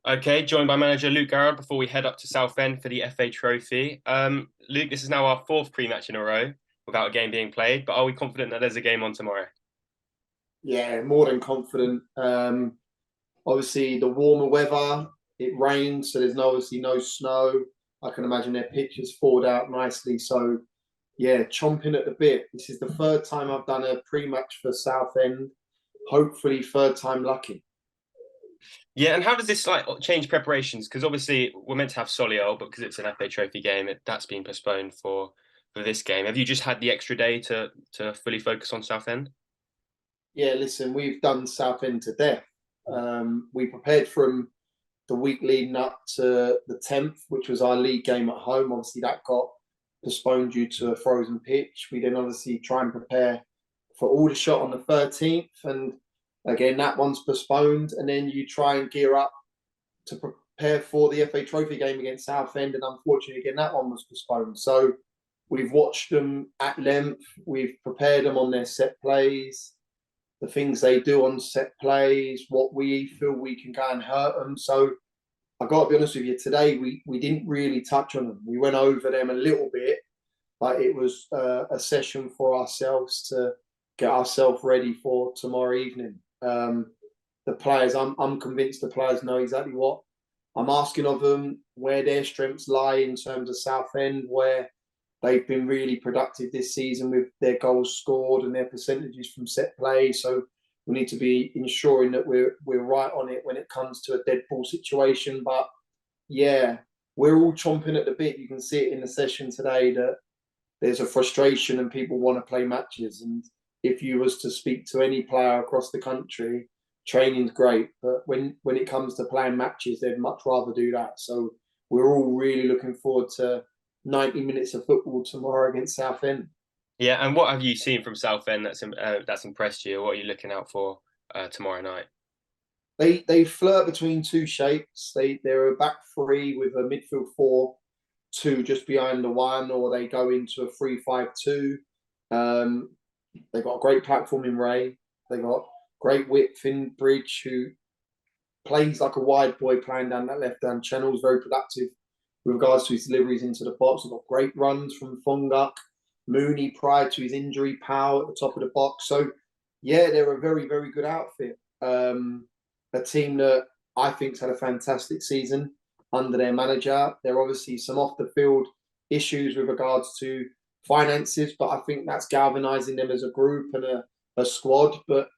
Okay, joined by manager Luke Garrard before we head up to Southend for the FA Trophy. Luke, this is now our fourth pre-match in a row without a game being played, but are we confident that there's a game on tomorrow? Yeah, more than confident. Obviously, the warmer weather, it rains, so there's obviously no snow. I can imagine their pitch has thawed out nicely. So, yeah, chomping at the bit. This is the third time I've done a pre-match for Southend. Hopefully, third time lucky. Yeah, and how does this like change preparations? Because obviously we're meant to have Solihull, but because it's an FA Trophy game, that's been postponed for this game. Have you just had the extra day to fully focus on Southend? Yeah, listen, we've done Southend to death. We prepared from the week leading up to the 10th, which was our league game at home. Obviously, that got postponed due to a frozen pitch. We then obviously try and prepare for Aldershot on the 13th. And again, that one's postponed. And then you try and gear up to prepare for the FA Trophy game against Southend. And unfortunately, again, that one was postponed. So we've watched them at length. We've prepared them on their set plays, the things they do on set plays, what we feel we can go and hurt them. So I got to be honest with you, today we didn't really touch on them. We went over them a little bit, but it was a session for ourselves to get ourselves ready for tomorrow evening. The players, I'm convinced the players know exactly what I'm asking of them, where their strengths lie in terms of Southend, where they've been really productive this season with their goals scored and their percentages from set play. So we need to be ensuring that we're right on it when it comes to a dead ball situation. But yeah, we're all chomping at the bit. You can see it in the session today that there's a frustration and people want to play matches. And if you was to speak to any player across the country, training's great, but when it comes to playing matches, they'd much rather do that. So we're all really looking forward to 90 minutes of football tomorrow against Southend. Yeah, and what have you seen from Southend that's impressed you? What are you looking out for tomorrow night? They flirt between two shapes. They're a back three with a midfield four, two just behind the one, or they go into a 3-5-2. Um, they've got a great platform in Ray. They got great width in Bridge, who plays like a wide boy playing down that left hand channel. Is very productive with regards to his deliveries into the box. They've got great runs from Fonguk, Mooney prior to his injury, Powell at the top of the box. So yeah, they're a very, very good outfit. A team that I think's had a fantastic season under their manager. There are obviously some off the field issues with regards to finances, but I think that's galvanising them as a group and a squad. But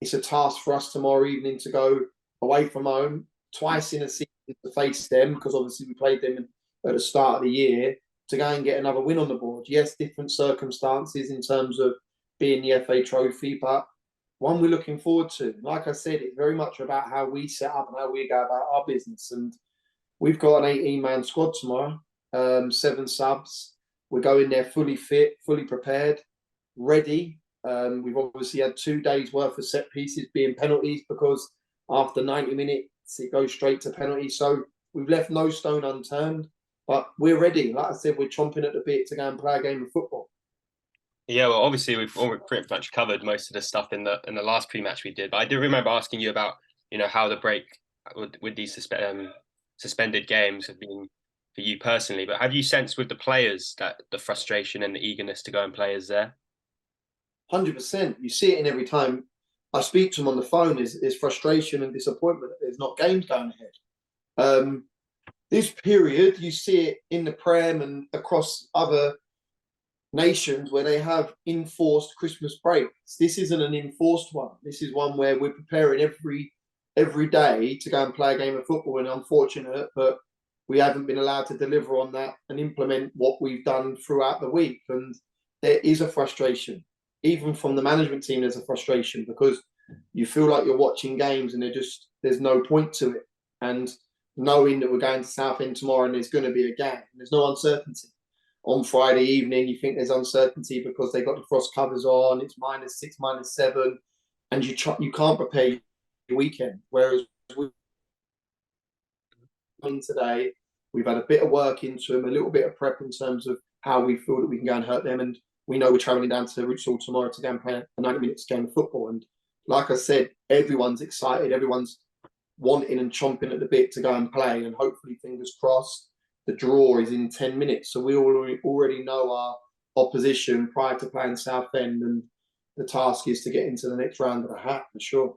it's a task for us tomorrow evening to go away from home twice in a season to face them, because obviously we played them at the start of the year, to go and get another win on the board. Yes, different circumstances in terms of being the FA Trophy, but one we're looking forward to. Like I said, it's very much about how we set up and how we go about our business. And we've got an 18-man squad tomorrow, 7 subs. We're going there fully fit, fully prepared, ready. We've obviously had 2 days worth of set pieces being penalties, because after 90 minutes, it goes straight to penalties. So we've left no stone unturned, but we're ready. Like I said, we're chomping at the bit to go and play a game of football. Yeah, well, obviously we've pretty much covered most of the stuff in the last pre-match we did, but I do remember asking you about how the break with these suspended games have been for you personally. But have you sensed with the players that the frustration and the eagerness to go and play is there? 100%. You see it in every time I speak to them on the phone is frustration and disappointment that there's not games going ahead. This period, you see it in the Prem and across other nations where they have enforced Christmas breaks. This isn't an enforced one. This is one where we're preparing every day to go and play a game of football. And unfortunate, but we haven't been allowed to deliver on that and implement what we've done throughout the week. And there is a frustration, even from the management team. There's a frustration because you feel like you're watching games and there's no point to it. And knowing that we're going to Southend tomorrow and there's going to be a game, there's no uncertainty. On Friday evening, you think there's uncertainty because they got the frost covers on. It's -6, -7, and you can't prepare your weekend. Whereas we today, we've had a bit of work into them, a little bit of prep in terms of how we feel that we can go and hurt them, and we know we're travelling down to Rootsall tomorrow to go and play a 90 minutes game of football. And like I said, everyone's excited. Everyone's wanting and chomping at the bit to go and play. And hopefully, fingers crossed, the draw is in 10 minutes. So we already know our opposition prior to playing Southend, and the task is to get into the next round of the hat for sure.